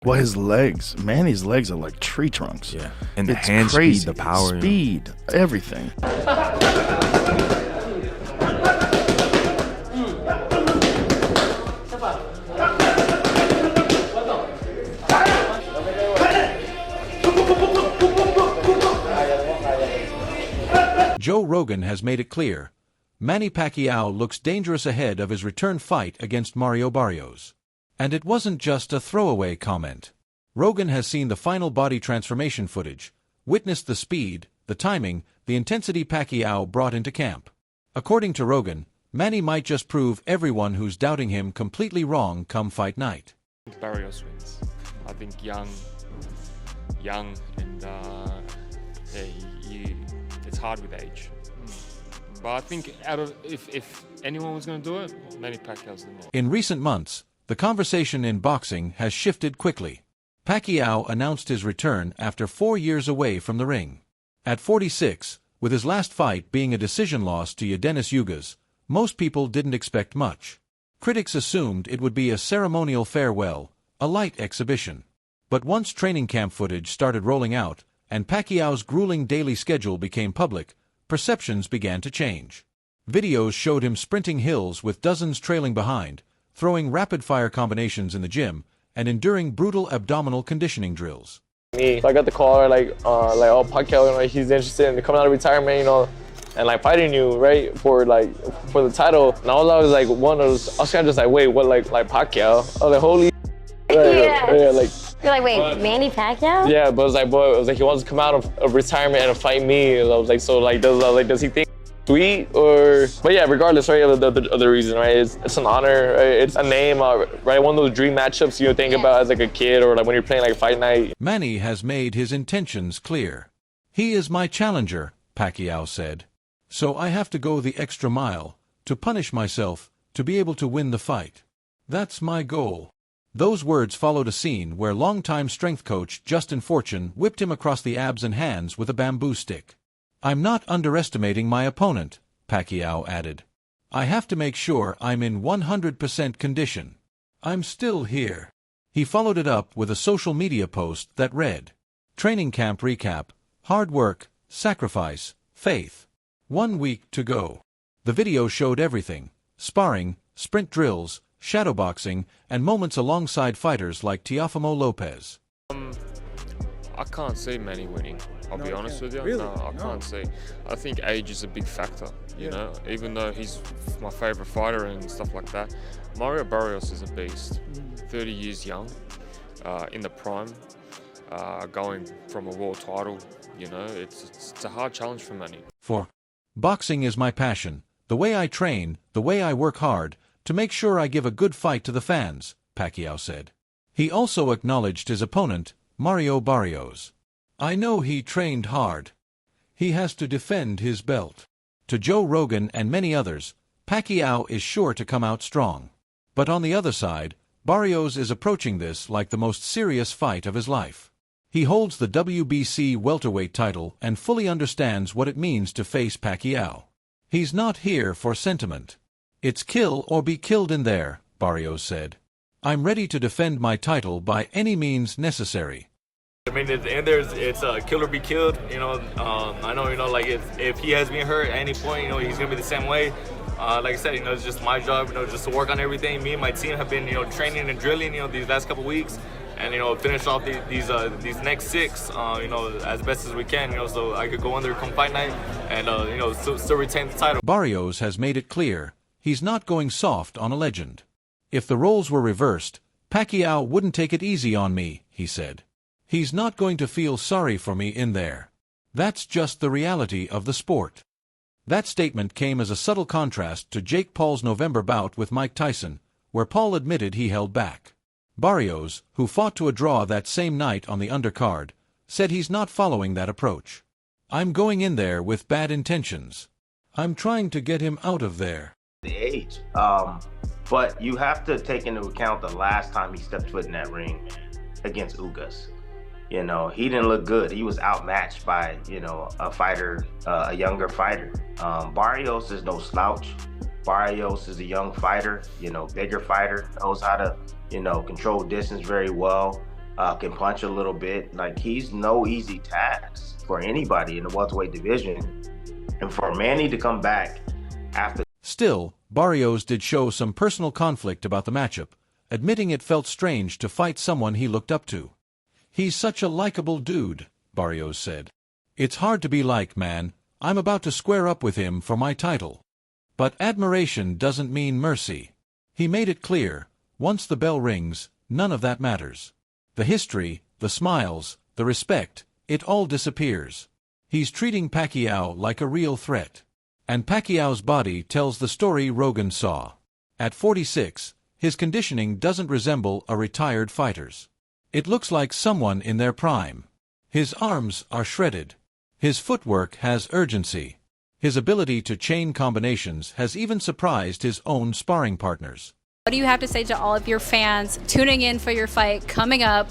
Well, his legs, Manny's legs are like tree trunks. Yeah, and the it's hand crazy. speed, the power. Speed, everything. Joe Rogan has made it clear. Manny Pacquiao looks dangerous ahead of his return fight against Mario Barrios. And it wasn't just a throwaway comment. Rogan has seen the final body transformation footage, witnessed the speed, the timing, the intensity Pacquiao brought into camp. According to Rogan, Manny might just prove everyone who's doubting him completely wrong come fight night. Barrios wins. I think young, and it's hard with age. But I think if anyone was going to do it, Manny Pacquiao's the man. In recent months, the conversation in boxing has shifted quickly. Pacquiao announced his return after 4 years away from the ring. At 46, with his last fight being a decision loss to Yordenis Ugas, most people didn't expect much. Critics assumed it would be a ceremonial farewell, a light exhibition. But once training camp footage started rolling out, and Pacquiao's grueling daily schedule became public, perceptions began to change. Videos showed him sprinting hills with dozens trailing behind, throwing rapid-fire combinations in the gym, and enduring brutal abdominal conditioning drills. So I got the call oh, Pacquiao, he's interested in coming out of retirement, and like fighting you, right, for the title. And I was like I was kind of just like, wait, what, like Pacquiao? I was like, holy. Yeah, like. You're like, wait, Manny Pacquiao? Yeah, but it was like he wants to come out of retirement and fight me. And I was like, so does he think sweet or? But yeah, regardless, right, of the reason, right? It's an honor, right? It's a name, right? One of those dream matchups you think about as like a kid or like when you're playing like fight night. Manny has made his intentions clear. He is my challenger, Pacquiao said. So I have to go the extra mile, to punish myself, to be able to win the fight. That's my goal. Those words followed a scene where longtime strength coach Justin Fortune whipped him across the abs and hands with a bamboo stick. I'm not underestimating my opponent, Pacquiao added. I have to make sure I'm in 100% condition. I'm still here. He followed it up with a social media post that read, Training camp recap, hard work, sacrifice, faith. 1 week to go. The video showed everything, sparring, sprint drills, shadowboxing, and moments alongside fighters like Teofimo Lopez. I can't see Manny winning, I'll be honest with you. Really? No, I can't see. I think age is a big factor, you know, even though he's my favorite fighter and stuff like that. Mario Barrios is a beast, 30 years young, in the prime, going from a world title, you know, it's a hard challenge for Manny. For boxing is my passion, the way I train, the way I work hard, to make sure I give a good fight to the fans, Pacquiao said. He also acknowledged his opponent, Mario Barrios. I know he trained hard. He has to defend his belt. To Joe Rogan and many others, Pacquiao is sure to come out strong. But on the other side, Barrios is approaching this like the most serious fight of his life. He holds the WBC welterweight title and fully understands what it means to face Pacquiao. He's not here for sentiment. It's kill or be killed in there, Barrios said. I'm ready to defend my title by any means necessary. I mean, at the end it's kill or be killed. I know, like if he has been hurt at any point, he's gonna be the same way. Like I said, it's just my job, just to work on everything. Me and my team have been, training and drilling, these last couple weeks, and finish off these next 6, as best as we can, so I could go under come fight night and still retain the title. Barrios has made it clear he's not going soft on a legend. If the roles were reversed, Pacquiao wouldn't take it easy on me, he said. He's not going to feel sorry for me in there. That's just the reality of the sport. That statement came as a subtle contrast to Jake Paul's November bout with Mike Tyson, where Paul admitted he held back. Barrios, who fought to a draw that same night on the undercard, said he's not following that approach. I'm going in there with bad intentions. I'm trying to get him out of there. The age, but you have to take into account the last time he stepped foot in that ring against Ugas. He didn't look good. He was outmatched by, a fighter, a younger fighter. Barrios is no slouch. Barrios is a young fighter, bigger fighter, knows how to, control distance very well. can punch a little bit. Like, he's no easy task for anybody in the welterweight division. And for Manny to come back after... Still, Barrios did show some personal conflict about the matchup, admitting it felt strange to fight someone he looked up to. "He's such a likable dude," Barrios said. "It's hard to be like, man. I'm about to square up with him for my title." But admiration doesn't mean mercy. He made it clear, once the bell rings, none of that matters. The history, the smiles, the respect, it all disappears. He's treating Pacquiao like a real threat. And Pacquiao's body tells the story Rogan saw. At 46, his conditioning doesn't resemble a retired fighter's. It looks like someone in their prime. His arms are shredded. His footwork has urgency. His ability to chain combinations has even surprised his own sparring partners. What do you have to say to all of your fans tuning in for your fight coming up?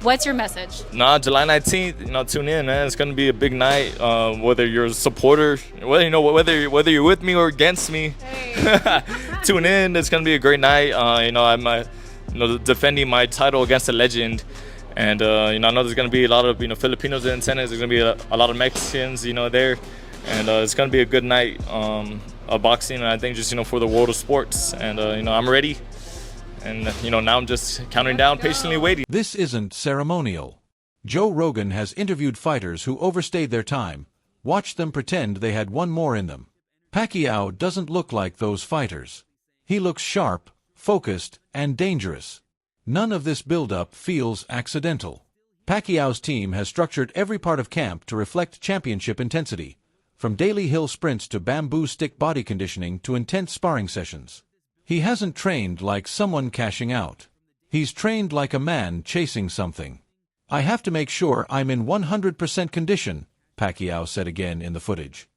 What's your message? July 19th, tune in, man. It's gonna be a big night. Whether you're a supporter, whether you're with me or against me, hey. Tune in. It's gonna be a great night. I'm defending my title against a legend, and I know there's gonna be a lot of Filipinos in attendance. There's gonna be a lot of Mexicans, there, and it's gonna be a good night of boxing. And I think just for the world of sports, and I'm ready. And, now I'm just counting down, patiently waiting. This isn't ceremonial. Joe Rogan has interviewed fighters who overstayed their time, watched them pretend they had one more in them. Pacquiao doesn't look like those fighters. He looks sharp, focused, and dangerous. None of this build-up feels accidental. Pacquiao's team has structured every part of camp to reflect championship intensity, from daily hill sprints to bamboo stick body conditioning to intense sparring sessions. He hasn't trained like someone cashing out. He's trained like a man chasing something. "I have to make sure I'm in 100% condition," Pacquiao said again in the footage.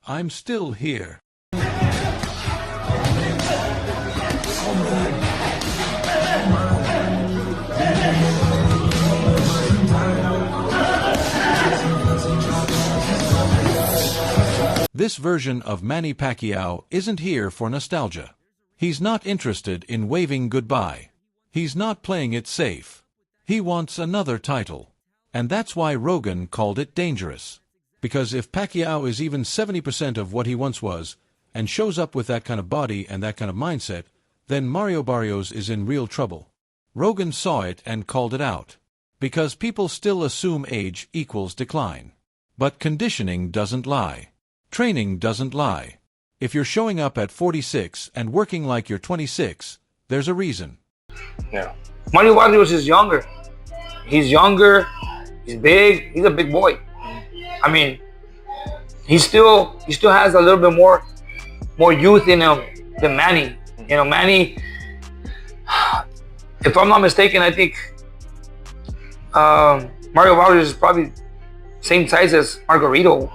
"I'm still here." This version of Manny Pacquiao isn't here for nostalgia. He's not interested in waving goodbye. He's not playing it safe. He wants another title. And that's why Rogan called it dangerous. Because if Pacquiao is even 70% of what he once was, and shows up with that kind of body and that kind of mindset, then Mario Barrios is in real trouble. Rogan saw it and called it out. Because people still assume age equals decline. But conditioning doesn't lie. Training doesn't lie. If you're showing up at 46 and working like you're 26, there's a reason. Yeah. Manny Pacquiao is younger. He's younger. He's big. He's a big boy. I mean, he still has a little bit more youth in him than Manny. Manny, if I'm not mistaken, I think Mario Barrios is probably same size as Margarito.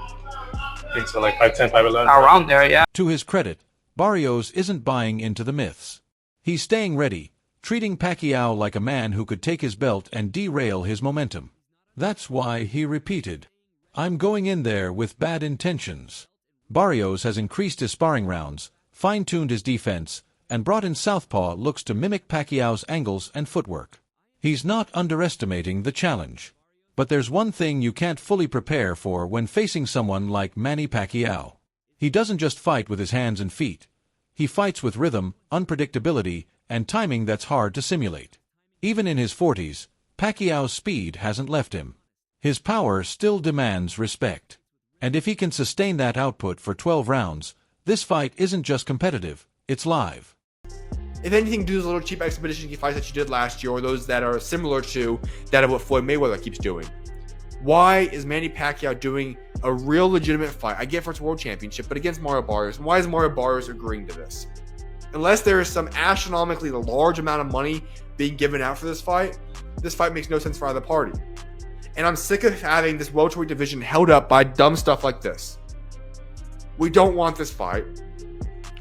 I think so, like 5'10", 5'11". Around there, yeah. To his credit, Barrios isn't buying into the myths. He's staying ready, treating Pacquiao like a man who could take his belt and derail his momentum. That's why he repeated, "I'm going in there with bad intentions." Barrios has increased his sparring rounds, fine-tuned his defense, and brought in southpaw looks to mimic Pacquiao's angles and footwork. He's not underestimating the challenge. But there's one thing you can't fully prepare for when facing someone like Manny Pacquiao. He doesn't just fight with his hands and feet. He fights with rhythm, unpredictability, and timing that's hard to simulate. Even in his 40s, Pacquiao's speed hasn't left him. His power still demands respect. And if he can sustain that output for 12 rounds, this fight isn't just competitive, it's live. If anything, do those little cheap expedition fights that you did last year, or those that are similar to that of what Floyd Mayweather keeps doing. Why is Manny Pacquiao doing a real legitimate fight? I get for its world championship, but against Mario Barrios. Why is Mario Barrios agreeing to this? Unless there is some astronomically large amount of money being given out for this fight makes no sense for either party. And I'm sick of having this welterweight division held up by dumb stuff like this. We don't want this fight.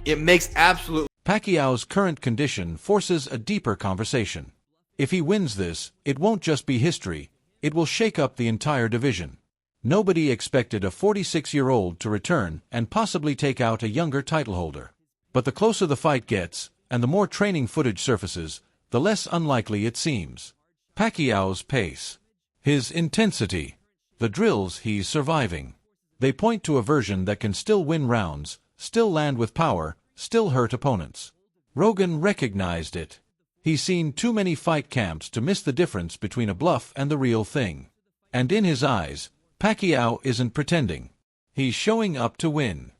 It makes absolute... Pacquiao's current condition forces a deeper conversation. If he wins this, it won't just be history, it will shake up the entire division. Nobody expected a 46-year-old to return and possibly take out a younger title holder. But the closer the fight gets, and the more training footage surfaces, the less unlikely it seems. Pacquiao's pace, his intensity, the drills he's surviving. They point to a version that can still win rounds, still land with power, still hurt opponents. Rogan recognized it. He's seen too many fight camps to miss the difference between a bluff and the real thing. And in his eyes, Pacquiao isn't pretending. He's showing up to win.